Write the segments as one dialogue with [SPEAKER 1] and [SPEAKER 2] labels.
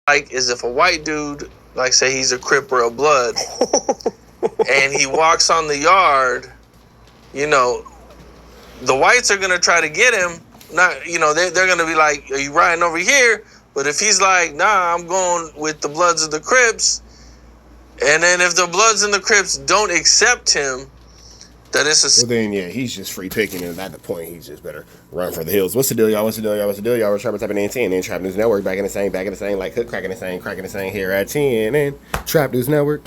[SPEAKER 1] like is if a white dude, like say he's a Crip or a Blood, and he walks on the yard, you know, the whites are gonna try to get him. Not, you know, they're gonna be like, "Are you riding over here?" But if he's like, "Nah, I'm going with the Bloods of the Crips," and then if the Bloods and the Crips don't accept him, that it's a...
[SPEAKER 2] Well, then, yeah, he's just free picking, and at the point, he's just better run for the hills. What's the deal, y'all? What's the deal, y'all? What's the deal, y'all? We're Trap tapping in 10, and Trap News Network back in the same, like hook cracking the same here at 10, and Trap News Network.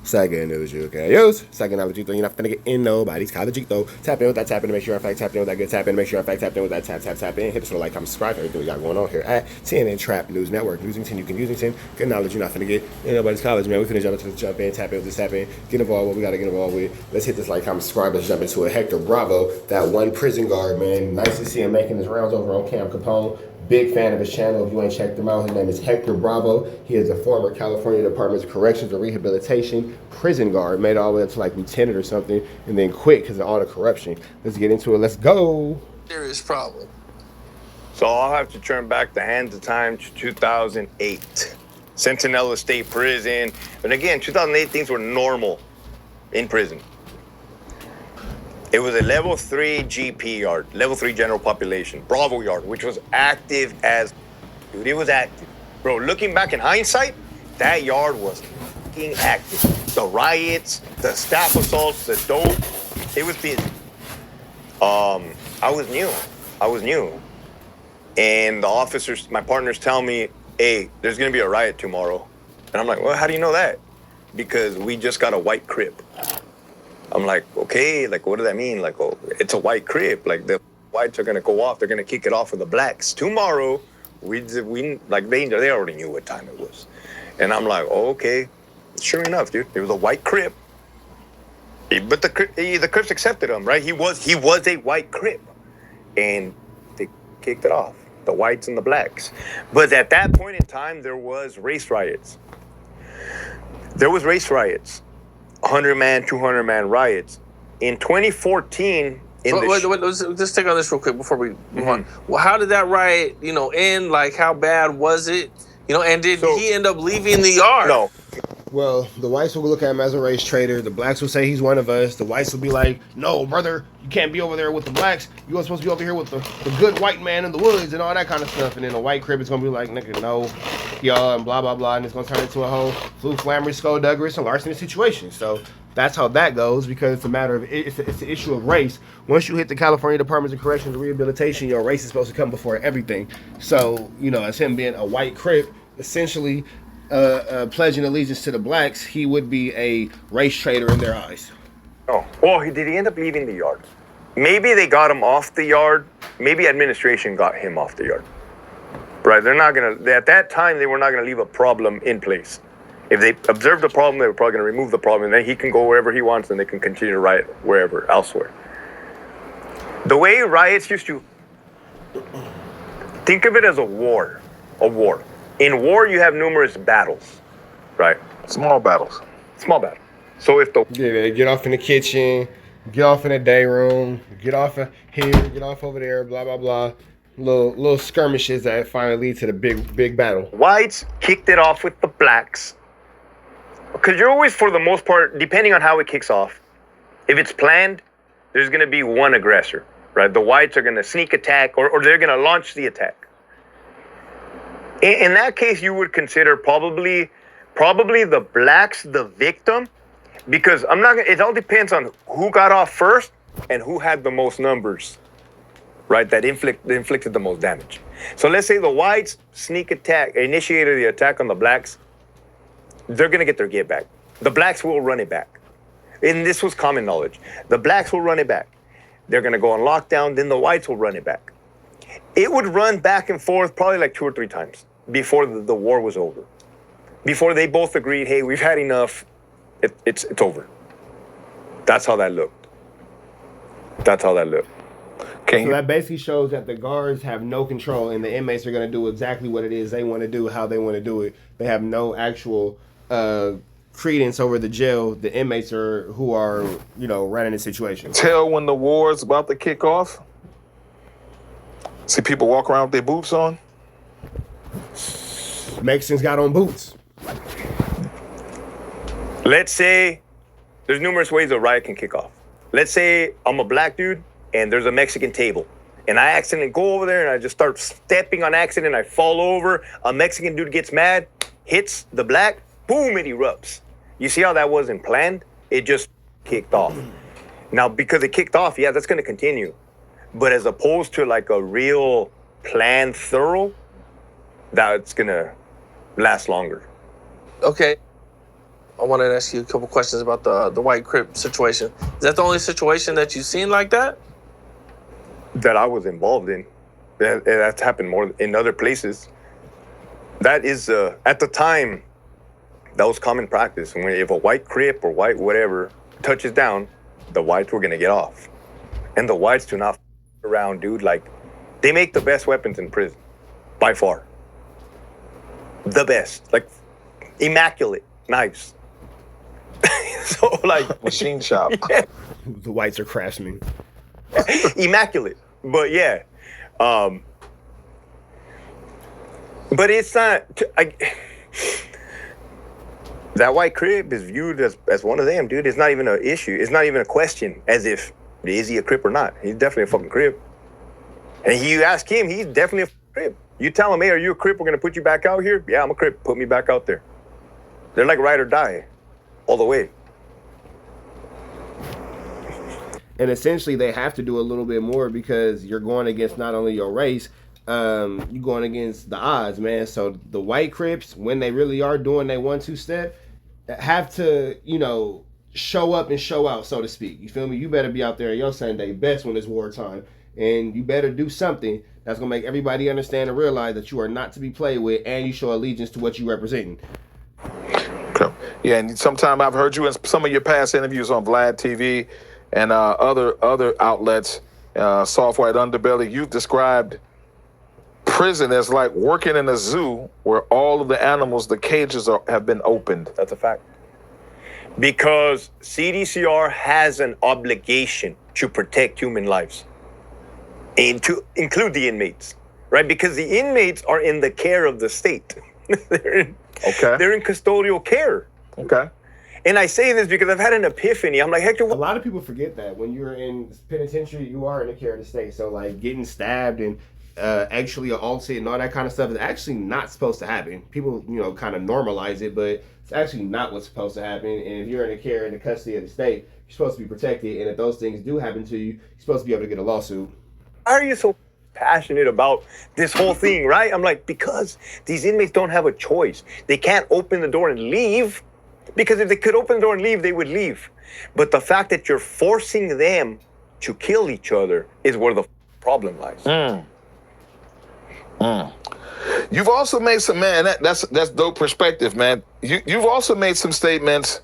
[SPEAKER 2] Second news, you okay? Yos. Second knowledge, you're not finna get in nobody's college, though. Tap in with that tap in to make sure in fact tap in with that good tap in to make sure in fact tap in with that tap in. Hit us with a like, comment, subscribe, everything we got going on here at 10 and Trap News Network. Using 10, you can using 10. Good knowledge, you're not finna get in nobody's college, man. We finna jump in, tap in with this tap in, get involved what we gotta get involved with. Let's hit this like, comment, subscribe. Let's jump into it. Hector Bravo, that one prison guard, man. Nice to see him making his rounds over on Cam Capone. Big fan of his channel. If you ain't checked him out, his name is Hector Bravo. He is a former California Department of Corrections and Rehabilitation prison guard, made all the way up to like lieutenant or something, and then quit because of all the corruption. Let's get into it. Let's go.
[SPEAKER 1] Serious problem.
[SPEAKER 3] So I'll have to turn back the hands of time to 2008. Centinela State Prison. But again, 2008, things were normal in prison. It was a level 3 GP yard, level 3 general population, Bravo yard, which was active as, dude, it was active. Bro, looking back in hindsight, that yard was fucking active. The riots, the staff assaults, the dope, it was busy. I was new. And the officers, my partners tell me, hey, there's gonna be a riot tomorrow. And I'm like, well, how do you know that? Because we just got a white Crip. I'm like, okay, like, what does that mean? Like, oh, it's a white Crip. Like, the whites are gonna go off. They're gonna kick it off with the blacks tomorrow. We like they already knew what time it was, and I'm like, oh, okay. Sure enough, dude, it was a white Crip. But the Crips accepted him, right? He was a white Crip, and they kicked it off. The whites and the blacks. But at that point in time, there was race riots. 100-man, 200-man riots. In 2014,
[SPEAKER 1] let's take on this real quick before we move on. Well, how did that riot, end? Like, how bad was it? And did he end up leaving the yard?
[SPEAKER 3] No.
[SPEAKER 2] Well, the whites will look at him as a race traitor. The blacks will say he's one of us. The whites will be like, no, brother, you can't be over there with the blacks. You're supposed to be over here with the good white man in the woods and all that kind of stuff. And then the white Crip is going to be like, nigga, no, y'all, and blah, blah, blah. And it's going to turn into a whole Flu Flammery, Skullduggery, and larceny situation. So that's how that goes, because it's a matter of, it's the issue of race. Once you hit the California Departments of Corrections and Rehabilitation, your race is supposed to come before everything. So, as him being a white Crip, essentially pledging allegiance to the blacks, he would be a race traitor in their eyes.
[SPEAKER 3] Oh, well, did he end up leaving the yard? Maybe they got him off the yard. Maybe administration got him off the yard. Right? At that time, they were not going to leave a problem in place. If they observed the problem, they were probably going to remove the problem, and then he can go wherever he wants, and they can continue to riot wherever, elsewhere. The way riots used to, think of it as a war. In war, you have numerous battles, right?
[SPEAKER 4] Small battles.
[SPEAKER 3] So if
[SPEAKER 2] they get off in the kitchen, get off in the day room, get off here, get off over there, blah, blah, blah. Little skirmishes that finally lead to the big battle.
[SPEAKER 3] Whites kicked it off with the blacks, because you're always, for the most part, depending on how it kicks off, if it's planned, there's going to be one aggressor, right? The whites are going to sneak attack, or they're going to launch the attack. In that case, you would consider probably the blacks the victim, because it all depends on who got off first and who had the most numbers, right? That inflicted the most damage. So let's say the whites initiated the attack on the blacks. They're gonna get their get back. The blacks will run it back. And this was common knowledge. The blacks will run it back. They're gonna go on lockdown, then the whites will run it back. It would run back and forth probably like 2 or 3 times before the war was over. Before they both agreed, hey, we've had enough, it's over. That's how that looked.
[SPEAKER 2] So that basically shows that the guards have no control, and the inmates are going to do exactly what it is they want to do, how they want to do it. They have no actual credence over the jail. The inmates who are running the situation.
[SPEAKER 4] Tell when the war is about to kick off. See people walk around with their boots on.
[SPEAKER 2] Mexicans got on boots.
[SPEAKER 3] Let's say there's numerous ways a riot can kick off. Let's say I'm a black dude and there's a Mexican table. And I accidentally go over there and I just start stepping on accident. I fall over. A Mexican dude gets mad, hits the black, boom, it erupts. You see how that wasn't planned? It just kicked off. Now, because it kicked off, yeah, that's going to continue. But as opposed to like a real planned thorough, that's going to last longer.
[SPEAKER 1] Okay. I wanted to ask you a couple questions about the white Crip situation. Is that the only situation that you've seen like that?
[SPEAKER 3] That I was involved in. That's happened more in other places. That is, at the time, that was common practice. If a white Crip or white whatever touches down, the whites were gonna get off. And the whites do not around, dude. Like, they make the best weapons in prison, by far. The best, like, immaculate knives. So, like,
[SPEAKER 4] Machine shop.
[SPEAKER 3] Yeah.
[SPEAKER 2] The whites are craftsmen.
[SPEAKER 3] Immaculate, but yeah, but it's not. That white Crip is viewed as one of them, dude. It's not even an issue. It's not even a question. As if is he a Crip or not? He's definitely a fucking Crip. And you ask him, he's definitely a Crip. You tell him, hey, are you a Crip? We're gonna put you back out here. Yeah, I'm a Crip. Put me back out there. They're like ride or die, all the way.
[SPEAKER 2] And essentially, they have to do a little bit more because you're going against not only your race, you're going against the odds, man. So the white Crips, when they really are doing their 1-2 step, have to, show up and show out, so to speak. You feel me? You better be out there your Sunday best when it's wartime. And you better do something that's going to make everybody understand and realize that you are not to be played with, and you show allegiance to what you representing.
[SPEAKER 4] Okay. Yeah, and sometime I've heard you in some of your past interviews on Vlad TV and other outlets, Soft White Underbelly, you've described prison as like working in a zoo where all of the animals, the cages have been opened.
[SPEAKER 3] That's a fact. Because CDCR has an obligation to protect human lives, and to include the inmates, right? Because the inmates are in the care of the state. They're in custodial care.
[SPEAKER 4] Okay.
[SPEAKER 3] And I say this because I've had an epiphany. I'm like, Hector,
[SPEAKER 2] a lot of people forget that when you're in penitentiary, you are in the care of the state. So like getting stabbed and actually assaulted and all that kind of stuff is actually not supposed to happen. People, kind of normalize it, but it's actually not what's supposed to happen. And if you're in the care and the custody of the state, you're supposed to be protected. And if those things do happen to you, you're supposed to be able to get a lawsuit.
[SPEAKER 3] Why are you so passionate about this whole thing, right? I'm like, because these inmates don't have a choice. They can't open the door and leave. Because if they could open the door and leave, they would leave. But the fact that you're forcing them to kill each other is where the problem lies.
[SPEAKER 4] You've also made some, man, that's dope perspective, man. You've also made some statements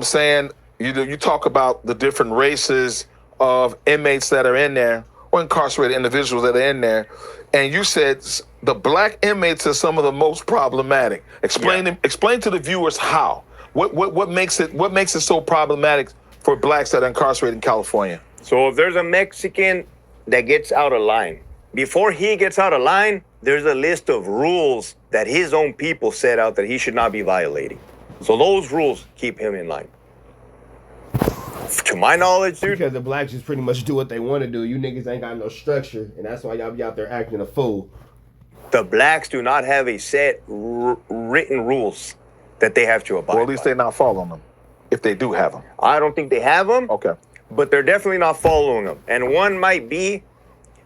[SPEAKER 4] saying, you talk about the different races of inmates that are in there, or incarcerated individuals that are in there, and you said the black inmates are some of the most problematic. Explain to the viewers how. What makes it so problematic for blacks that are incarcerated in California?
[SPEAKER 3] So if there's a Mexican that gets out of line, before he gets out of line, there's a list of rules that his own people set out that he should not be violating. So those rules keep him in line. To my knowledge, dude.
[SPEAKER 2] Because the blacks just pretty much do what they want to do. You niggas ain't got no structure, and that's why y'all be out there acting a fool.
[SPEAKER 3] The blacks do not have a set written rules that they have to abide by.
[SPEAKER 4] Or at least they're not following them, if they do have them.
[SPEAKER 3] I don't think they have them.
[SPEAKER 4] Okay.
[SPEAKER 3] But they're definitely not following them. And one might be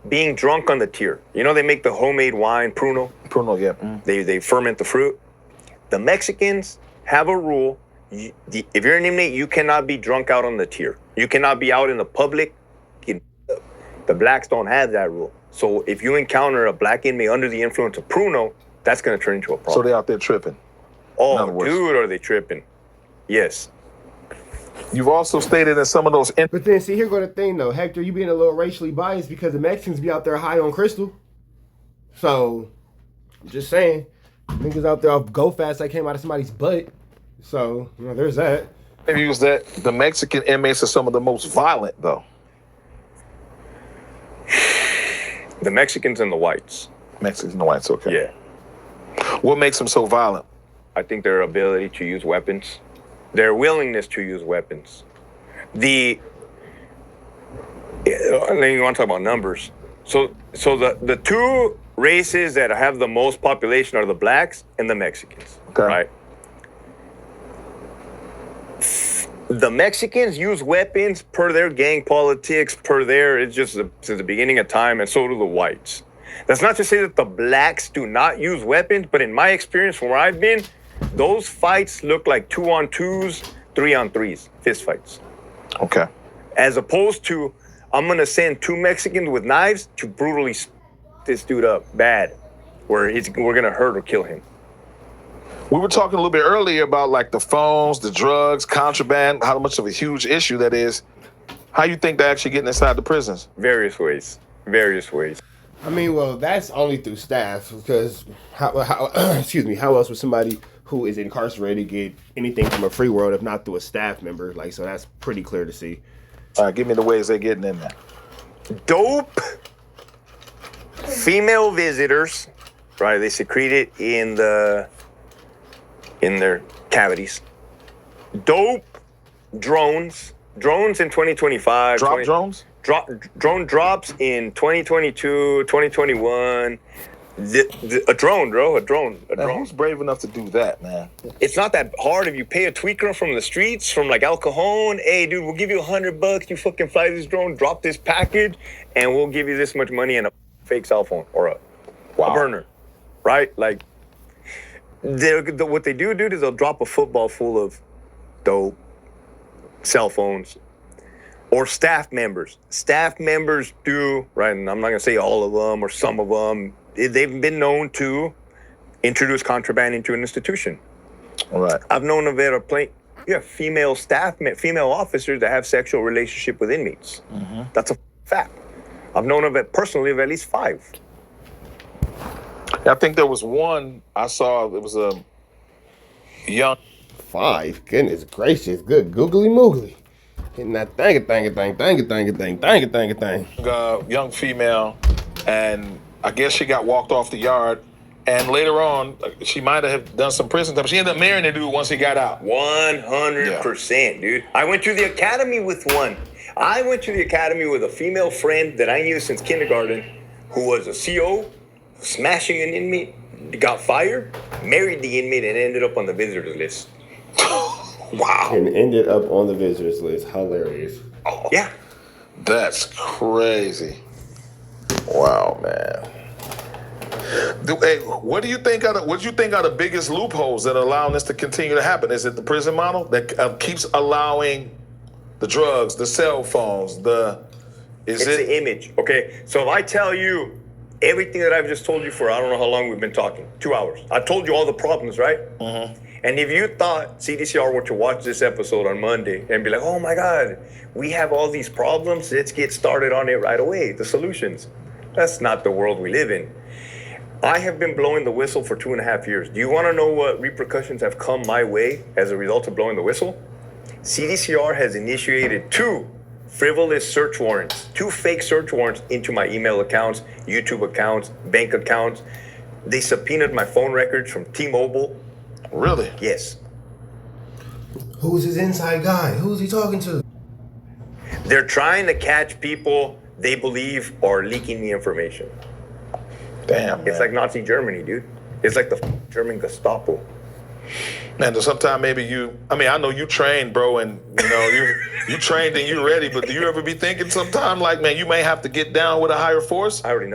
[SPEAKER 3] being drunk on the tier. They make the homemade wine, Pruno.
[SPEAKER 4] Pruno, yeah.
[SPEAKER 3] They ferment the fruit. The Mexicans have a rule. If you're an inmate, you cannot be drunk out on the tier. You cannot be out in the public. The blacks don't have that rule. So if you encounter a black inmate under the influence of Pruno, that's going to turn into a problem.
[SPEAKER 4] So they're out there tripping.
[SPEAKER 3] Oh, dude, are they tripping? Yes.
[SPEAKER 4] You've also stated in some of those...
[SPEAKER 2] But then, see, here go the thing, though. Hector, you being a little racially biased because the Mexicans be out there high on crystal. So, I'm just saying. Niggas out there off go fast that came out of somebody's butt. So, there's that.
[SPEAKER 4] Use that the Mexican inmates are some of the most violent, though.
[SPEAKER 3] The Mexicans and the whites.
[SPEAKER 4] Mexicans and the whites, okay.
[SPEAKER 3] Yeah.
[SPEAKER 4] What makes them so violent?
[SPEAKER 3] I think their ability to use weapons, their willingness to use weapons. Then you want to talk about numbers. So the two races that have the most population are the blacks and the Mexicans,
[SPEAKER 4] Okay.
[SPEAKER 3] right? The Mexicans use weapons per their gang politics, it's just since the beginning of time, and so do the whites. That's not to say that the blacks do not use weapons, but in my experience from where I've been, those fights look like 2-on-2s, 3-on-3s, fist fights.
[SPEAKER 4] Okay.
[SPEAKER 3] As opposed to, I'm gonna send two Mexicans with knives to brutally this dude up bad, where we're gonna hurt or kill him.
[SPEAKER 4] We were talking a little bit earlier about like the phones, the drugs, contraband, how much of a huge issue that is. How you think they're actually getting inside the prisons?
[SPEAKER 3] Various ways.
[SPEAKER 2] I mean, well, that's only through staff, because how excuse me, how else would somebody who is incarcerated get anything from a free world if not through a staff member? Like, so that's pretty clear to see.
[SPEAKER 4] All right, give me the ways they're getting in there.
[SPEAKER 3] Dope female visitors, right? They secrete it in their cavities. Dope drones in 2025.
[SPEAKER 4] Drones?
[SPEAKER 3] Drone drops in 2022, 2021. A drone, bro. A drone.
[SPEAKER 4] Who's brave enough to do that, man?
[SPEAKER 3] It's not that hard if you pay a tweaker from the streets, from like El Cajon. Hey, dude, we'll give you $100. You fucking fly this drone, drop this package, and we'll give you this much money and a fake cell phone or a burner, right? Like, what they do, dude, is they'll drop a football full of dope, cell phones, or staff members. Staff members do, right? And I'm not gonna say all of them or some of them. They've been known to introduce contraband into an institution.
[SPEAKER 4] All right.
[SPEAKER 3] I've known of it female female officers that have sexual relationship with inmates. Mm-hmm. That's a fact. I've known of it personally of at least 5.
[SPEAKER 4] I think there was one I saw. It was a young
[SPEAKER 2] 5. Goodness gracious, good googly moogly. Hitting that thing.
[SPEAKER 4] Young female, and I guess she got walked off the yard. And later on, she might have done some prison time. She ended up marrying the dude once he got out.
[SPEAKER 3] 100%, dude. I went to the academy with one. I went to the academy with a female friend that I knew since kindergarten, who was a CO, smashing an inmate, got fired, married the inmate, and ended up on the visitors list. Wow.
[SPEAKER 2] And ended up on the visitors list. Hilarious.
[SPEAKER 3] Oh, yeah.
[SPEAKER 4] That's crazy. Wow, man. Hey, what do you think are the biggest loopholes that are allowing this to continue to happen? Is it the prison model that keeps allowing the drugs, the cell phones,
[SPEAKER 3] It's the image, okay? So if I tell you everything that I've just told you for, I don't know how long we've been talking, 2 hours. I've told you all the problems, right? Mm-hmm. And if you thought CDCR were to watch this episode on Monday and be like, oh my God, we have all these problems, let's get started on it right away, the solutions. That's not the world we live in. I have been blowing the whistle for 2.5 years. Do you want to know what repercussions have come my way as a result of blowing the whistle? CDCR has initiated 2 frivolous search warrants, 2 fake search warrants into my email accounts, YouTube accounts, bank accounts. They subpoenaed my phone records from T-Mobile.
[SPEAKER 4] Really?
[SPEAKER 3] Yes.
[SPEAKER 2] Who's his inside guy? Who's he talking to?
[SPEAKER 3] They're trying to catch people they believe are leaking the information.
[SPEAKER 4] Damn,
[SPEAKER 3] It's like Nazi Germany, dude. It's like the German Gestapo.
[SPEAKER 4] Man, sometime maybe I know you trained, bro, and you trained and you ready, but do you ever be thinking sometime like, man, you may have to get down with a higher force?
[SPEAKER 3] I already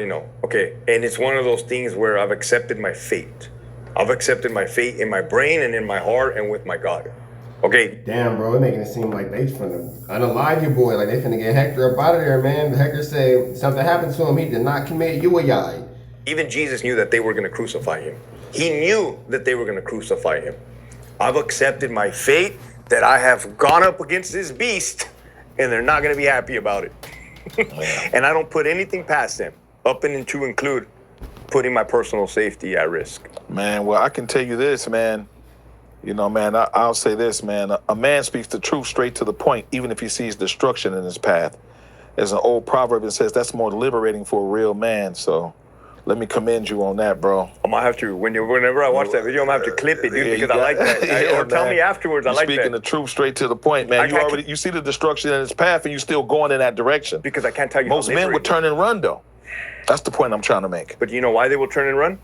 [SPEAKER 3] know. Okay. And it's one of those things where I've accepted my fate. I've accepted my fate in my brain and in my heart and with my God. Okay.
[SPEAKER 2] Damn, bro, they're making it seem like they finna unalive your boy, like they finna get Hector up out of there, man. Hector say something happened to him, he did not commit you a yai.
[SPEAKER 3] Even Jesus knew that they were going to crucify him. He knew that they were going to crucify him. I've accepted my fate that I have gone up against this beast, and they're not going to be happy about it. And I don't put anything past them, up and to include putting my personal safety at risk.
[SPEAKER 4] Man, well, I can tell you this, man. I'll say this, man. A man speaks the truth straight to the point, even if he sees destruction in his path. There's an old proverb that says that's more liberating for a real man. So let me commend you on that, bro.
[SPEAKER 3] I'm gonna have to whenever I watch that video, I'm gonna have to clip it, dude,
[SPEAKER 4] Yeah,
[SPEAKER 3] because I like that.
[SPEAKER 4] yeah,
[SPEAKER 3] or tell
[SPEAKER 4] man.
[SPEAKER 3] me afterwards. I
[SPEAKER 4] You're
[SPEAKER 3] like
[SPEAKER 4] speaking
[SPEAKER 3] that
[SPEAKER 4] the truth straight to the point, man. You see the destruction in its path, and you still going in that direction.
[SPEAKER 3] because I can't tell you.
[SPEAKER 4] Most men would turn and run, though. That's the point I'm trying to make.
[SPEAKER 3] But you know why they will turn and run?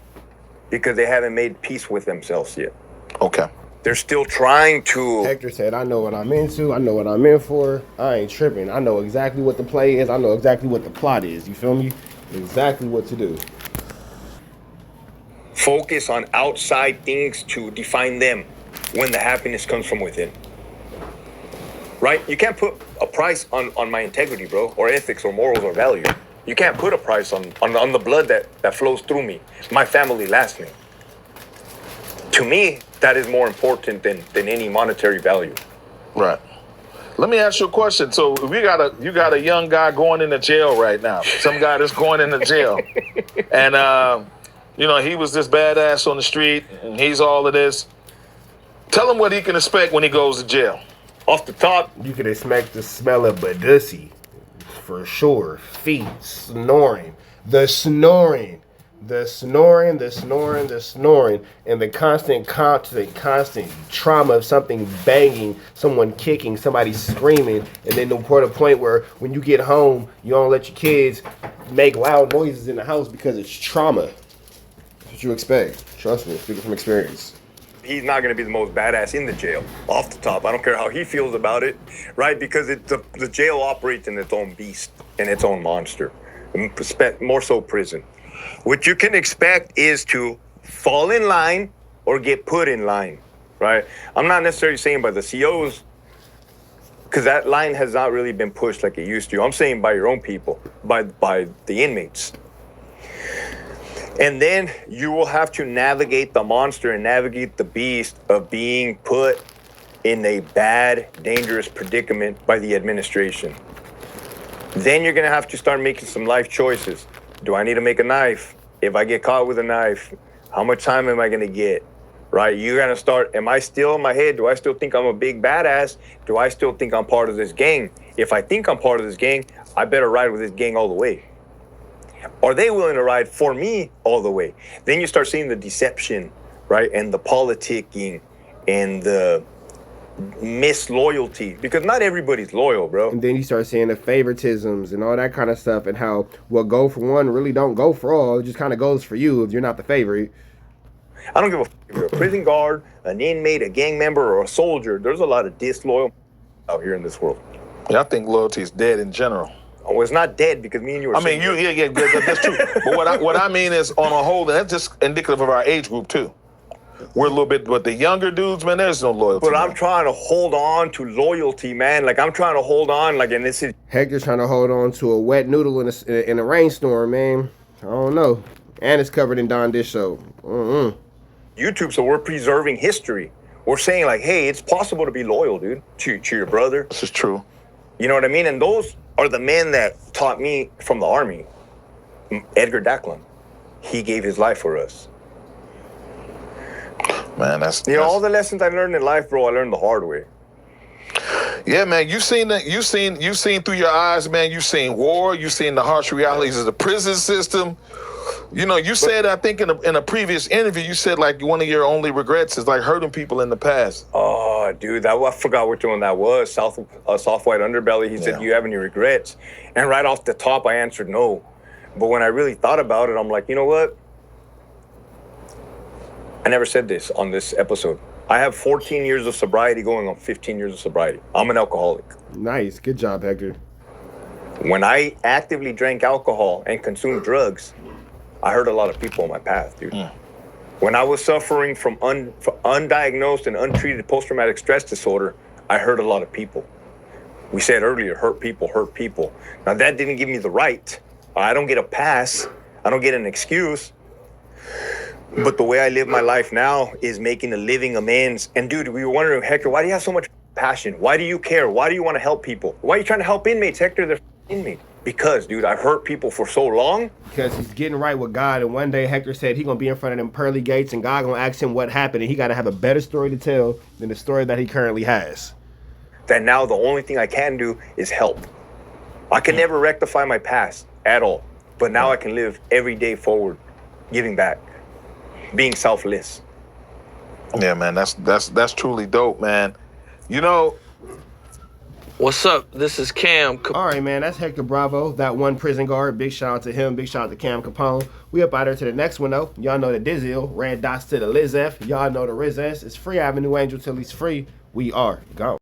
[SPEAKER 3] Because they haven't made peace with themselves yet.
[SPEAKER 4] Okay.
[SPEAKER 3] They're still trying to.
[SPEAKER 2] Hector said, I know what I'm into. I know what I'm in for. I ain't tripping. I know exactly what the play is. I know exactly what the plot is. You feel me? Exactly what to do.
[SPEAKER 3] Focus on outside things to define them when the happiness comes from within. Right? You can't put a price on my integrity, bro, or ethics or morals or value. You can't put a price on the blood that flows through me, my family last name. To me, that is more important than any monetary value.
[SPEAKER 4] Right. Let me ask you a question. So you got a young guy going into jail right now. Some guy that's going into jail. And he was this badass on the street and he's all of this. Tell him what he can expect when he goes to jail.
[SPEAKER 3] Off the top,
[SPEAKER 2] You can expect the smell of badussy. For sure. Feet. Snoring. The snoring. The snoring, and the constant trauma of something banging, someone kicking, somebody screaming, and then to the point where when you get home, you don't let your kids make loud noises in the house because it's trauma. That's what you expect. Trust me, speaking from experience.
[SPEAKER 3] he's not going to be the most badass in the jail. Off the top, I don't care how he feels about it, right? Because the jail operates in its own beast and its own monster, more so prison. What you can expect is to fall in line or get put in line, right? I'm not necessarily saying by the COs, because that line has not really been pushed like it used to. I'm saying by your own people, by the inmates. And then you will have to navigate the monster and navigate the beast of being put in a bad, dangerous predicament by the administration. Then you're gonna have to start making some life choices. Do I need to make a knife? If I get caught with a knife, how much time am I gonna get? Right? You're gonna start, am I still in my head? Do I still think I'm a big badass? Do I still think I'm part of this gang? If I think I'm part of this gang, I better ride with this gang all the way. Are they willing to ride for me all the way? Then you start seeing the deception, right? And the politicking and the misloyalty, because not everybody's loyal, bro.
[SPEAKER 2] And then you start seeing the favoritisms and all that kind of stuff, and how what go for one really don't go for all. It just kind of goes for you if you're not the favorite.
[SPEAKER 3] I don't give a f if you're a prison guard, an inmate, a gang member, or a soldier. There's a lot of disloyal out here in this world.
[SPEAKER 4] Yeah, I think loyalty is dead in general.
[SPEAKER 3] Oh, it's not dead because me and you are.
[SPEAKER 4] I mean, that's true. But what I mean is, on a whole, that's just indicative of our age group too. We're a little bit, but the younger dudes, man, there's no loyalty.
[SPEAKER 3] But I'm trying to hold on to loyalty, man. Like I'm trying to hold on, like in this.
[SPEAKER 2] Hector's trying to hold on to a wet noodle in a rainstorm, man. I don't know. And it's covered in Dawn dish soap.
[SPEAKER 3] YouTube, so we're preserving history. We're saying like, hey, it's possible to be loyal, dude, to your brother.
[SPEAKER 4] This is true.
[SPEAKER 3] You know what I mean? And those are the men that taught me from the army. Edgar Dacklin, he gave his life for us.
[SPEAKER 4] Man, that's
[SPEAKER 3] all the lessons I learned in life, bro. I learned the hard way.
[SPEAKER 4] Yeah, man, you've seen through your eyes, man. You've seen war. You've seen the harsh realities of the prison system. You know, you said, I think in a previous interview, you said like one of your only regrets is like hurting people in the past.
[SPEAKER 3] Oh, dude, I forgot which one that was. Soft White Underbelly. He said, "Do you have any regrets?" And right off the top, I answered no. But when I really thought about it, I'm like, you know what? I never said this on this episode. I have 14 years of sobriety going on 15 years of sobriety. I'm an alcoholic.
[SPEAKER 2] Nice. Good job, Hector.
[SPEAKER 3] When I actively drank alcohol and consumed drugs, I hurt a lot of people on my path, dude. When I was suffering from undiagnosed and untreated post-traumatic stress disorder, I hurt a lot of people. We said earlier, hurt people, hurt people. Now that didn't give me the right. I don't get a pass. I don't get an excuse. But the way I live my life now is making a living amends. And dude, we were wondering, Hector, why do you have so much passion? Why do you care? Why do you want to help people? Why are you trying to help inmates, Hector? They're inmates. Because, dude, I've hurt people for so long.
[SPEAKER 2] Because he's getting right with God, and one day Hector said he's going to be in front of them pearly gates, and God going to ask him what happened, and he got to have a better story to tell than the story that he currently has.
[SPEAKER 3] That now the only thing I can do is help. I can never rectify my past at all, but now I can live every day forward giving back, being selfless.
[SPEAKER 4] Yeah, man, that's truly dope, man. You know,
[SPEAKER 1] What's up? This is Cam.
[SPEAKER 2] All right, man, that's Hector Bravo, that one prison guard. Big shout out to him. Big shout out to Cam Capone. We up out there to the next one, though. Y'all know the Dizzle. Red dots to the Lizf. Y'all know the Rizz. It's Free Avenue Angel till he's free. We are gone.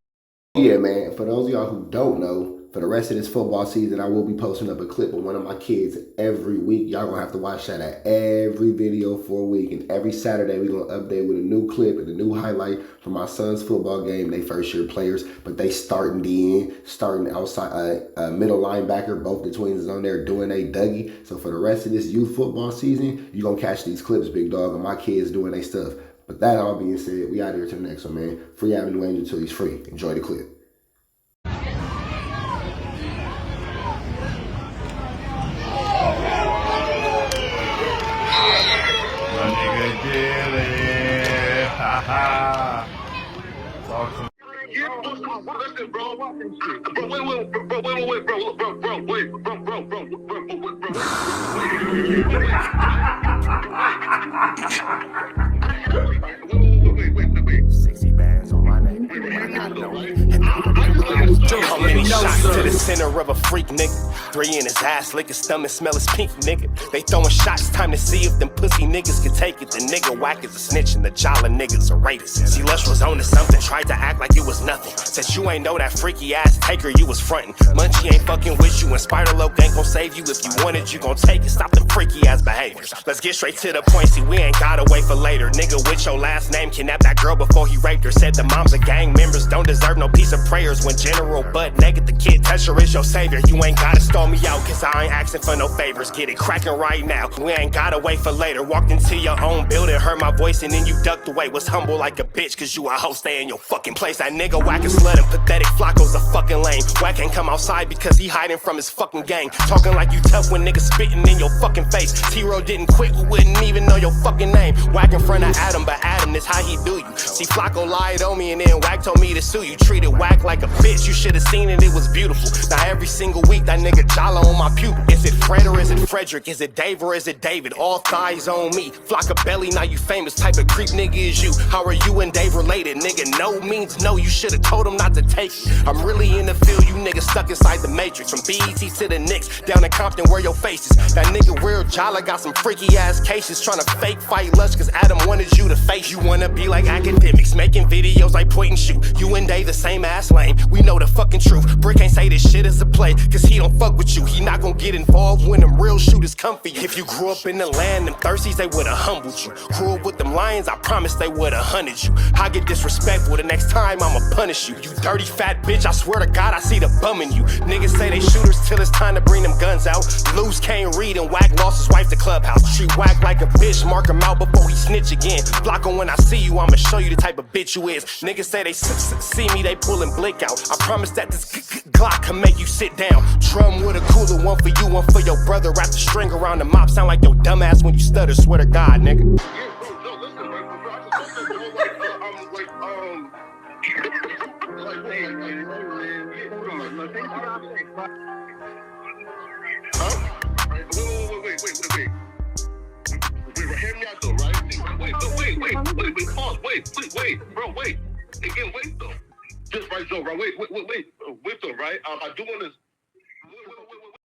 [SPEAKER 2] Yeah, man, for those of y'all who don't know, for the rest of this football season, I will be posting up a clip of one of my kids every week. Y'all gonna have to watch that at every video for a week. And every Saturday, we're gonna update with a new clip and a new highlight from my son's football game. They first year players, but they starting outside, middle linebacker. Both the twins is on there doing a Dougie. So for the rest of this youth football season, you're gonna catch these clips, big dog, and my kids doing their stuff. But that all being said, we out here to the next one, man. Free Avenue Angel till he's free. Enjoy the clip.
[SPEAKER 5] Sexy bands on my name. How many shots to the center of a freak nigga? 3 in his ass, lick his stomach, smell his pink nigga. They throwing shots, time to see if them pussy niggas can take it. The nigga whack is a snitch and the jolly niggas are rapists. See, Lush was on to something, tried to act like it was nothing. Said you ain't know that freaky ass taker you was frontin'. Munchie ain't fucking with you and Spider-Loc ain't gon' save you. If you wanted, you gon' take it. Stop the freaky ass behaviors. Let's get straight to the point, see we ain't gotta wait for later. Nigga with your last name kidnapped that girl before he raped her. Said the moms of gang members don't deserve no piece of prayers. When General butt naked, the kid Tesher is your savior. You ain't gotta stall me out, cause I ain't asking for no favors. Get it cracking right now, we ain't gotta wait for later. Walked into your own building, heard my voice and then you ducked away. Was humble like a bitch, cause you a hoe, stay in your fucking place. That nigga whack is slut and pathetic, Flacco's a fucking lame. Whack ain't come outside because he hiding from his fucking gang. Talking like you tough when niggas spitting in your fucking face. T-Row didn't quit, we wouldn't even know your fucking name. Whack in front of Adam, but Adam is how he do you. See, Flacco lied on me and then Whack told me to sue you. Treated Whack like a bitch, you should've seen it, it was beautiful. Now every single week that nigga jolly on my pupil. Is it Fred or is it Frederick? Is it Dave or is it David? All thighs on me. Flocka belly, now you famous. Type of creep nigga is you. How are you and Dave related? Nigga, no means no. You should've told him not to take it. I'm really in the field, you niggas stuck inside the matrix. From BET to the Knicks, down in Compton where your face is. That nigga Weird Jolly got some freaky ass cases. Tryna fake fight Lush cause Adam wanted you to face. You wanna be like academics, making videos like point and shoot. You and Dave the same ass lane. We know the fucking truth. Brick ain't say this shit is a play, cause he don't fuck with you. He not gon' get involved when them real shooters come for you. If you grew up in the land, them thirsties, they would've humbled you. Grew up with them lions, I promise they would've hunted you. I get disrespectful, the next time I'ma punish you. You dirty fat bitch, I swear to God I see the bum in you. Niggas say they shooters till it's time to bring them guns out. Loose can't read and Whack lost his wife to Clubhouse. Treat Whack like a bitch, mark him out before he snitch again. Flocka, when I see you, I'ma show you the type of bitch you is. Niggas say they see me, they pullin' blick out. I promise that this Glock can make you sit down. Drum with a cooler, one for you, one for your brother. Wrap the string around the mop, sound like your dumbass when you stutter. Swear to God, nigga.
[SPEAKER 6] Hear me out though, right? Wait, bro, wait. Again, wait though. Just right, Joe, right? Wait though, right? I do want to